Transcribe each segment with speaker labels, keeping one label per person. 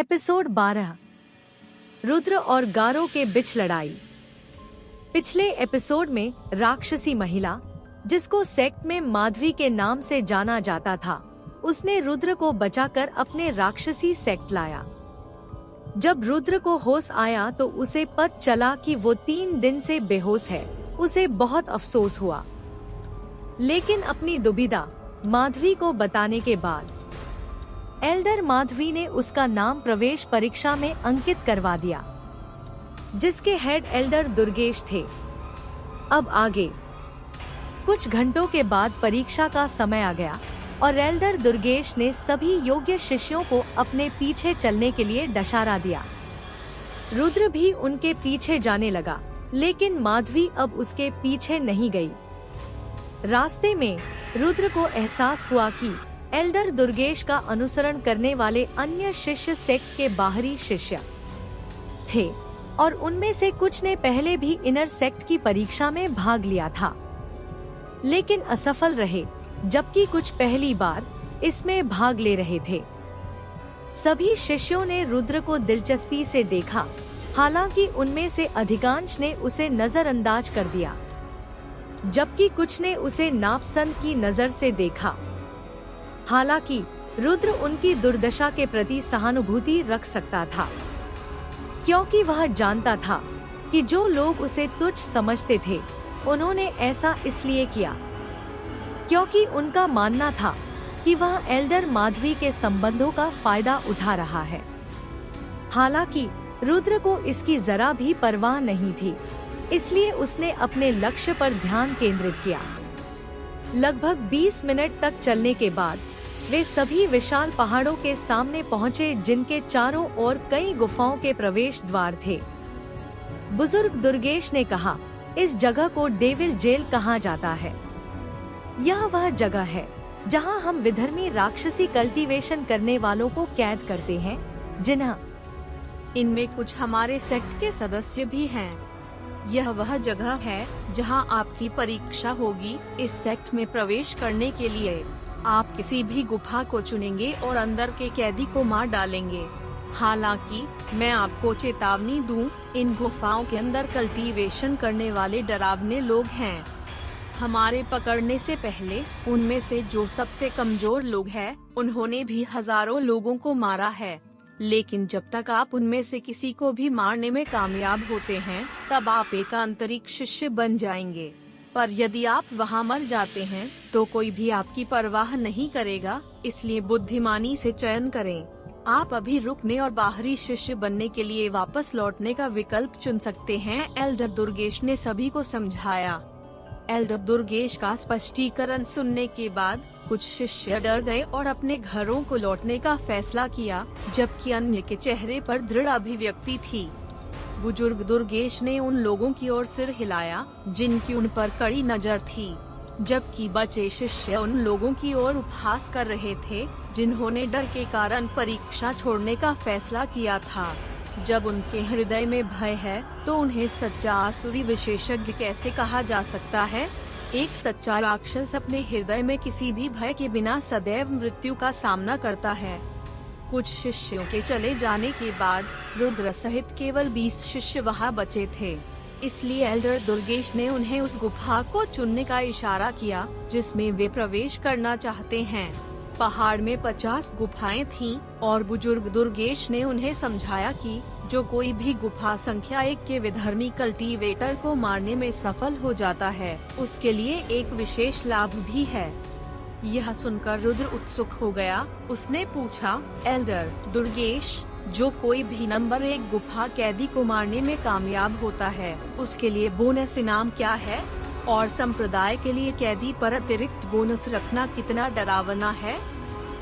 Speaker 1: Episode 12 Rudra और गारो के बीच लड़ाई। पिछले एपिसोड में राक्षसी महिला, जिसको सेक्ट में माधवी के नाम से जाना जाता था, उसने रुद्र को बचाकर अपने राक्षसी सेक्ट लाया। जब रुद्र को होश आया तो उसे पता चला कि वो 3 दिन से बेहोश है। उसे बहुत अफसोस हुआ, लेकिन अपनी दुविधा माधवी को बताने के बाद एल्डर माधवी ने उसका नाम प्रवेश परीक्षा में अंकित करवा दिया, जिसके हेड एल्डर दुर्गेश थे। अब आगे कुछ घंटों के बाद परीक्षा का समय आ गया और एल्डर दुर्गेश ने सभी योग्य शिष्यों को अपने पीछे चलने के लिए इशारा दिया। रुद्र भी उनके पीछे जाने लगा, लेकिन माधवी अब उसके पीछे नहीं गई। रास्ते में रुद्र को एहसास हुआ कि एल्डर दुर्गेश का अनुसरण करने वाले अन्य शिष्य सेक्ट के बाहरी शिष्य थे और उनमें से कुछ ने पहले भी इनर सेक्ट की परीक्षा में भाग लिया था, लेकिन असफल रहे, जबकि कुछ पहली बार इसमें भाग ले रहे थे। सभी शिष्यों ने रुद्र को दिलचस्पी से देखा, हालांकि उनमें से अधिकांश ने उसे नजरअंदाज कर दिया, जबकि कुछ ने उसे नापसंद की नजर से देखा। हालांकि रुद्र उनकी दुर्दशा के प्रति सहानुभूति रख सकता था, क्योंकि वह जानता था कि जो लोग उसे तुच्छ समझते थे, उन्होंने ऐसा इसलिए किया क्योंकि उनका मानना था कि वह एल्डर माधवी के संबंधों का फायदा उठा रहा है। हालांकि रुद्र को इसकी जरा भी परवाह नहीं थी, इसलिए उसने अपने लक्ष्य पर ध्यान केंद्रित किया। लगभग 20 मिनट तक चलने के बाद वे सभी विशाल पहाड़ों के सामने पहुँचे, जिनके चारों ओर कई गुफाओं के प्रवेश द्वार थे। बुजुर्ग दुर्गेश ने कहा, इस जगह को डेविल जेल कहा जाता है। यह वह जगह है जहां हम विधर्मी राक्षसी कल्टीवेशन करने वालों को कैद करते हैं, जिन्हें
Speaker 2: इनमें कुछ हमारे सेक्ट के सदस्य भी हैं। यह वह जगह है जहां आपकी परीक्षा होगी। इस सेक्ट में प्रवेश करने के लिए आप किसी भी गुफा को चुनेंगे और अंदर के कैदी को मार डालेंगे। हालांकि मैं आपको चेतावनी दूं, इन गुफाओं के अंदर कल्टीवेशन करने वाले डरावने लोग हैं। हमारे पकड़ने से पहले उनमें से जो सबसे कमजोर लोग हैं, उन्होंने भी हजारों लोगों को मारा है। लेकिन जब तक आप उनमें से किसी को भी मारने में कामयाब होते हैं, तब आप एक आंतरिक शिष्य बन जाएंगे। पर यदि आप वहां मर जाते हैं तो कोई भी आपकी परवाह नहीं करेगा, इसलिए बुद्धिमानी से चयन करें। आप अभी रुकने और बाहरी शिष्य बनने के लिए वापस लौटने का विकल्प चुन सकते हैं, एल्डर दुर्गेश ने सभी को समझाया। एल्डर दुर्गेश का स्पष्टीकरण सुनने के बाद कुछ शिष्य डर गए और अपने घरों को लौटने का फैसला किया, जबकि अन्य के चेहरे पर दृढ़ अभिव्यक्ति थी। बुजुर्ग दुर्गेश ने उन लोगों की ओर सिर हिलाया जिनकी उन पर कड़ी नजर थी, जबकि बचे शिष्य उन लोगों की ओर उपहास कर रहे थे जिन्होंने डर के कारण परीक्षा छोड़ने का फैसला किया था। जब उनके हृदय में भय है तो उन्हें सच्चा आसुरी विशेषज्ञ कैसे कहा जा सकता है? एक सच्चा राक्षस अपने हृदय में किसी भी भय के बिना सदैव मृत्यु का सामना करता है। कुछ शिष्यों के चले जाने के बाद रुद्र सहित केवल 20 शिष्य वहां बचे थे, इसलिए एल्डर दुर्गेश ने उन्हें उस गुफा को चुनने का इशारा किया जिसमें वे प्रवेश करना चाहते हैं। पहाड़ में 50 गुफाएं थीं और बुजुर्ग दुर्गेश ने उन्हें समझाया कि जो कोई भी गुफा संख्या 1 के विधर्मी कल्टीवेटर को मारने में सफल हो जाता है, उसके लिए एक विशेष लाभ भी है। यह सुनकर रुद्र उत्सुक हो गया। उसने पूछा, एल्डर दुर्गेश, जो कोई भी नंबर 1 गुफा कैदी को मारने में कामयाब होता है, उसके लिए बोनस इनाम क्या है? और संप्रदाय के लिए कैदी पर अतिरिक्त बोनस रखना कितना डरावना है?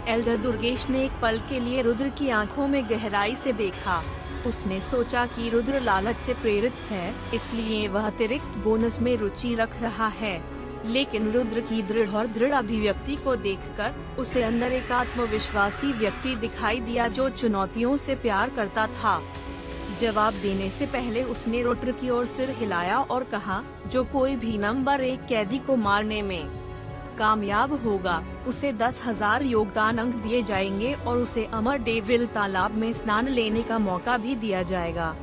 Speaker 2: एल्डर दुर्गेश ने एक पल के लिए रुद्र की आंखों में गहराई से देखा। उसने सोचा कि रुद्र लालच से प्रेरित है, इसलिए वह अतिरिक्त बोनस में रुचि रख रहा है। लेकिन रुद्र की दृढ़ अभिव्यक्ति को देखकर उसे अंदर एक आत्मविश्वासी व्यक्ति दिखाई दिया जो चुनौतियों से प्यार करता था। जवाब देने से पहले उसने रुद्र की ओर सिर हिलाया और कहा, जो कोई भी नंबर 1 कैदी को मारने में कामयाब होगा उसे 10,000 योगदान अंक दिए जाएंगे और उसे अमर डेविल तालाब में स्नान लेने का मौका भी दिया जाएगा।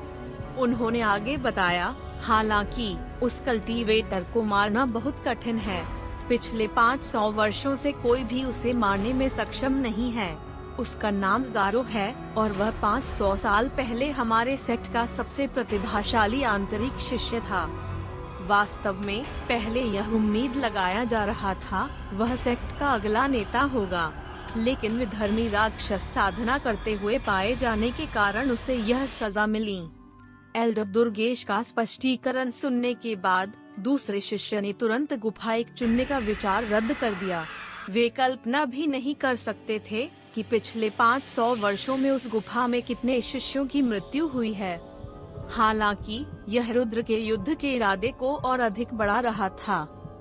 Speaker 2: उन्होंने आगे बताया, हालांकि उस कल्टीवेटर को मारना बहुत कठिन है। पिछले 500 वर्षों से कोई भी उसे मारने में सक्षम नहीं है। उसका नाम गारो है और वह 500 साल पहले हमारे सेक्ट का सबसे प्रतिभाशाली आंतरिक शिष्य था। वास्तव में पहले यह उम्मीद लगाया जा रहा था वह सेक्ट का अगला नेता होगा, लेकिन विधर्मी राक्षस साधना करते हुए पाए जाने के कारण उसे यह सजा मिली। एल्डर दुर्गेश का स्पष्टीकरण सुनने के बाद दूसरे शिष्य ने तुरंत गुफा एक चुनने का विचार रद्द कर दिया। वे कल्पना भी नहीं कर सकते थे कि पिछले 500 वर्षों में उस गुफा में कितने शिष्यों की मृत्यु हुई है। हालांकि यह रुद्र के युद्ध के इरादे को और अधिक बढ़ा रहा था।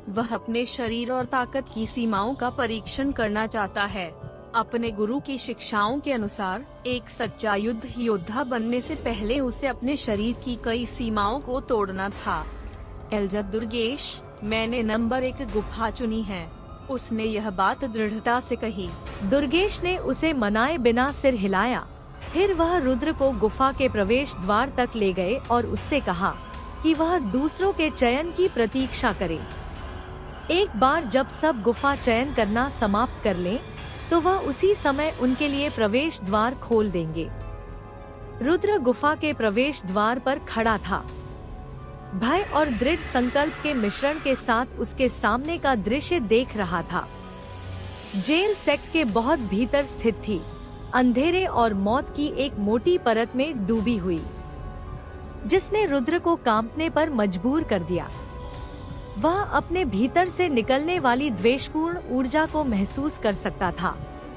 Speaker 2: वह अपने शरीर और ताकत की सीमाओं का परीक्षण करना चाहता है। अपने गुरु की शिक्षाओं के अनुसार एक सच्चा युद्ध योद्धा बनने से पहले उसे अपने शरीर की कई सीमाओं को तोड़ना था। एल्डर दुर्गेश, मैंने नंबर 1 गुफा चुनी है, उसने यह बात दृढ़ता से कही।
Speaker 1: दुर्गेश ने उसे मनाए बिना सिर हिलाया। फिर वह रुद्र को गुफा के प्रवेश द्वार तक ले गए और उससे कहा कि वह दूसरों के चयन की प्रतीक्षा करे। एक बार जब सब गुफा चयन करना समाप्त कर लें, तो वह उसी समय उनके लिए प्रवेश द्वार खोल देंगे। रुद्र गुफा के प्रवेश द्वार पर खड़ा था। भय और दृढ़ संकल्प के मिश्रण के साथ उसके सामने का दृश्य देख रहा था। जेल सेक्ट के बहुत भीतर स्थित थी, अंधेरे और मौत की एक मोटी परत में डूबी हुई, जिसने रुद्र को कांपने पर मजबूर कर दिया। वह अपने भीतर से निकलने वाली द्वेषपूर्ण ऊर्जा को महसूस कर सकता था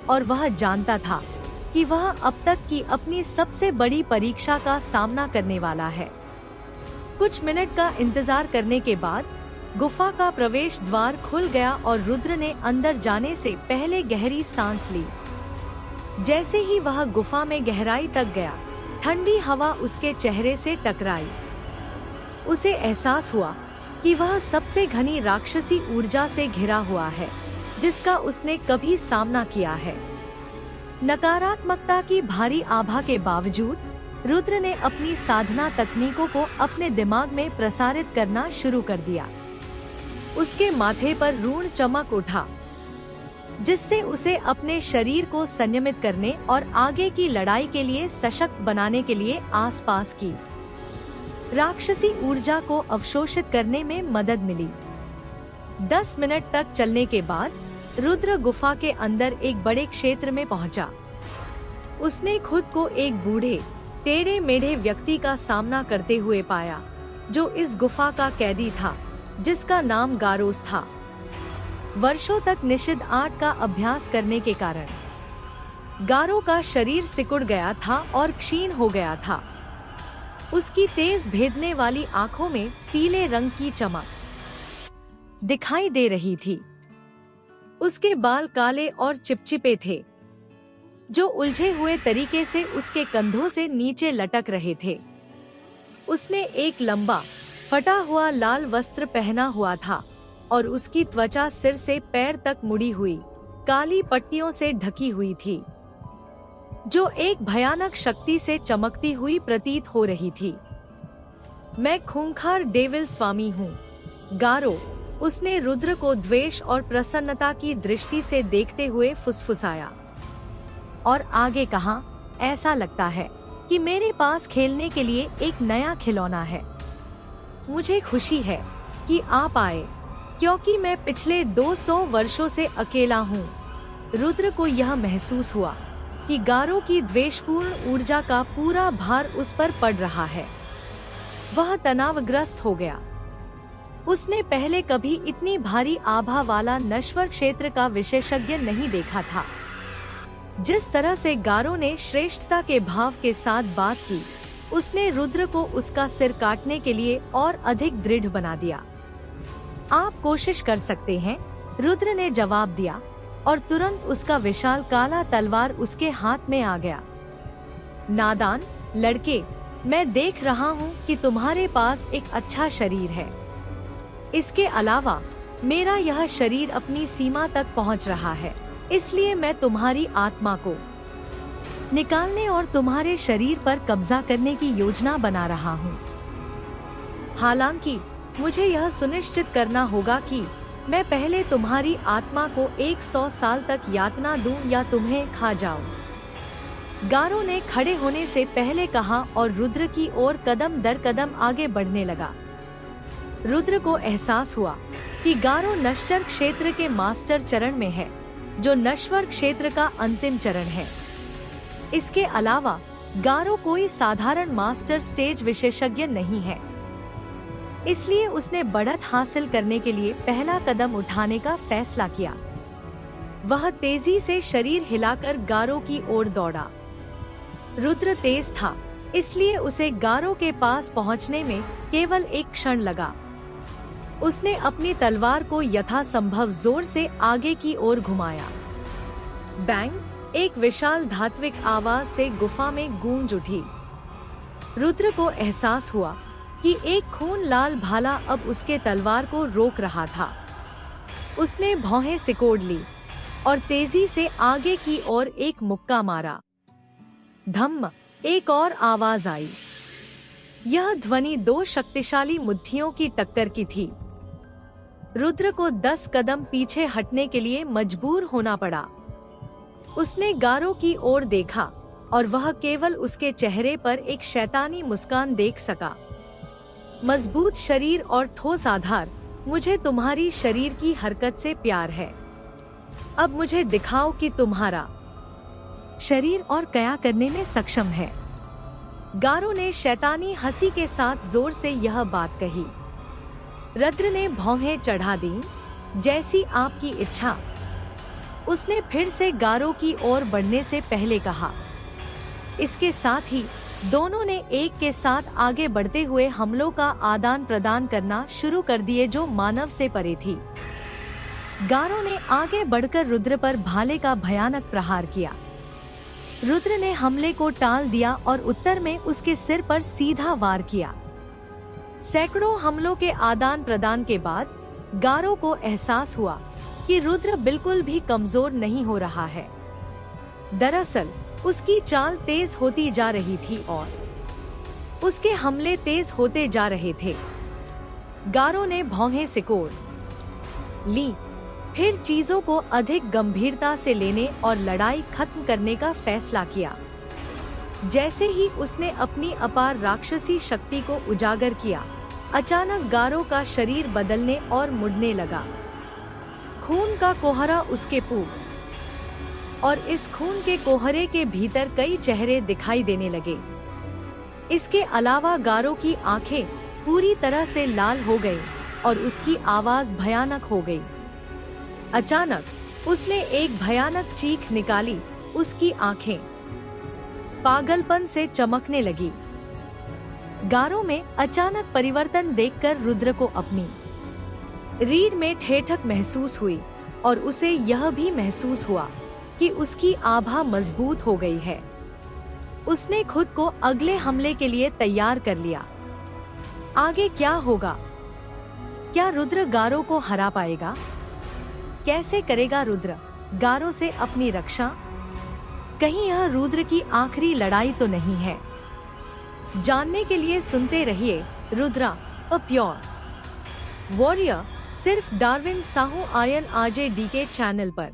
Speaker 1: और वह जानता था कि वह अब तक की अपनी सबसे बड़ी परीक्षा का सामना करने वाला है। कुछ मिनट का इंतजार करने के बाद गुफा का प्रवेश द्वार खुल गया और रुद्र ने अंदर जाने से पहले गहरी सांस ली। जैसे ही वह गुफा में गहराई तक गया, ठंडी हवा उसके चेहरे से टकराई। उसे एहसास हुआ कि वह सबसे घनी राक्षसी ऊर्जा से घिरा हुआ है जिसका उसने कभी सामना किया है। नकारात्मकता की भारी आभा के बावजूद रुद्र ने अपनी साधना तकनीकों को अपने दिमाग में प्रसारित करना शुरू कर दिया। उसके माथे पर ऋण चमक उठा, जिससे उसे अपने शरीर को संयमित करने और आगे की लड़ाई के लिए सशक्त बनाने के लिए आसपास की राक्षसी ऊर्जा को अवशोषित करने में मदद मिली। 10 मिनट तक चलने के बाद रुद्र गुफा के अंदर एक बड़े क्षेत्र में पहुंचा। उसने खुद को एक बूढ़े टेढ़े मेढ़े व्यक्ति का सामना करते हुए पाया, जो इस गुफा का कैदी था, जिसका नाम गारोस था। वर्षों तक निषिद्ध आर्ट का अभ्यास करने के कारण गारो का शरीर सिकुड़ गया था और क्षीण हो गया था। उसकी तेज भेदने वाली आंखों में पीले रंग की चमक दिखाई दे रही थी। उसके बाल काले और चिपचिपे थे, जो उलझे हुए तरीके से उसके कंधों से नीचे लटक रहे थे। उसने एक लंबा फटा हुआ लाल वस्त्र पहना हुआ था और उसकी त्वचा सिर से पैर तक मुड़ी हुई काली पट्टियों से ढकी हुई थी, जो एक भयानक शक्ति से चमकती हुई प्रतीत हो रही थी। मैं खूंखार डेविल स्वामी हूँ, गारो, उसने रुद्र को द्वेष और प्रसन्नता की दृष्टि से देखते हुए फुसफुसाया और आगे कहा, ऐसा लगता है कि मेरे पास खेलने के लिए एक नया खिलौना है। मुझे खुशी है कि आप आए, क्योंकि मैं पिछले 200 वर्षों से अकेला हूँ। रुद्र को यह महसूस हुआ कि गारो की द्वेषपूर्ण ऊर्जा का पूरा भार उस पर पड़ रहा है। वह तनावग्रस्त हो गया। उसने पहले कभी इतनी भारी आभा वाला नश्वर क्षेत्र का विशेषज्ञ नहीं देखा था। जिस तरह से गारो ने श्रेष्ठता के भाव के साथ बात की, उसने रुद्र को उसका सिर काटने के लिए और अधिक दृढ़ बना दिया। आप कोशिश कर सकते हैं, रुद्र ने जवाब दिया और तुरंत उसका विशाल काला तलवार उसके हाथ में आ गया। नादान लड़के, मैं देख रहा हूँ कि तुम्हारे पास एक अच्छा शरीर है। इसके अलावा मेरा यह शरीर अपनी सीमा तक पहुंच रहा है, इसलिए मैं तुम्हारी आत्मा को निकालने और तुम्हारे शरीर पर कब्जा करने की योजना बना रहा हूँ। हालांकि मुझे यह सुनिश्चित करना होगा कि मैं पहले तुम्हारी आत्मा को 100 साल तक यातना दूं या तुम्हें खा जाऊं। गारो ने खड़े होने से पहले कहा और रुद्र की ओर कदम दर कदम आगे बढ़ने लगा। रुद्र को एहसास हुआ कि गारो नश्वर क्षेत्र के मास्टर चरण में है, जो नश्वर क्षेत्र का अंतिम चरण है। इसके अलावा गारो कोई साधारण मास्टर स्टेज विशेषज्ञ नहीं है, इसलिए उसने बढ़त हासिल करने के लिए पहला कदम उठाने का फैसला किया। वह तेजी से शरीर हिलाकर गारो की ओर दौड़ा। रुद्र तेज था, इसलिए उसे गारो के पास पहुंचने में केवल एक क्षण लगा। उसने अपनी तलवार को यथासंभव जोर से आगे की ओर घुमाया। बैंग! एक विशाल धात्विक आवाज से गुफा में गूंज उठी। रुद्र को एहसास हुआ कि एक खून लाल भाला अब उसके तलवार को रोक रहा था। उसने भौहें सिकोड़ ली और तेजी से आगे की ओर एक मुक्का मारा। धम्म! एक और आवाज आई। यह ध्वनि 2 शक्तिशाली मुट्ठियों की टक्कर की थी। रुद्र को 10 कदम पीछे हटने के लिए मजबूर होना पड़ा। उसने गारो की ओर देखा और वह केवल उसके चेहरे पर एक शैतानी मुस्कान देख सका। मजबूत शरीर और ठोस आधार, मुझे तुम्हारी शरीर की हरकत से प्यार है। अब मुझे दिखाओ कि तुम्हारा शरीर और क्या करने में सक्षम है। गारो ने शैतानी हंसी के साथ जोर से यह बात कही। रुद्र ने भौहें चढ़ा दी। जैसी आपकी इच्छा, उसने फिर से गारो की ओर बढ़ने से पहले कहा। इसके साथ ही दोनों ने एक के साथ आगे बढ़ते हुए हमलों का आदान प्रदान करना शुरू कर दिए, जो मानव से परे थी। गारो ने आगे बढ़कर रुद्र पर भाले का भयानक प्रहार किया। रुद्र ने हमले को टाल दिया और उत्तर में उसके सिर पर सीधा वार किया। सैकड़ों हमलों के आदान प्रदान के बाद गारो को एहसास हुआ कि रुद्र बिल्कुल भी कमजोर नहीं हो रहा है। दरअसल उसकी चाल तेज होती जा रही थी और उसके हमले तेज होते जा रहे थे। गारो ने भौहें सिकोड़ ली, फिर चीजों को अधिक गंभीरता से लेने और लड़ाई खत्म करने का फैसला किया। जैसे ही उसने अपनी अपार राक्षसी शक्ति को उजागर किया, अचानक गारो का शरीर बदलने और मुड़ने लगा। खून का कोहरा उसके पूर्व और इस खून के कोहरे के भीतर कई चेहरे दिखाई देने लगे। इसके अलावा गारो की आंखें पूरी तरह से लाल हो गईं और उसकी आवाज भयानक हो गई। अचानक उसने एक भयानक चीख निकाली। उसकी आंखें पागलपन से चमकने लगी। गारो में अचानक परिवर्तन देखकर रुद्र को अपनी रीढ़ में ठेठक महसूस हुई और उसे यह भी महसूस हुआ कि उसकी आभा मजबूत हो गई है। उसने खुद को अगले हमले के लिए तैयार कर लिया। आगे क्या होगा? क्या रुद्र गारो को हरा पाएगा? कैसे करेगा रुद्र गारो से अपनी रक्षा? कहीं यह रुद्र की आखिरी लड़ाई तो नहीं है? जानने के लिए सुनते रहिए रुद्रा अ प्योर वॉरियर, सिर्फ Darwin Sahu Aryan RJ D के चैनल पर।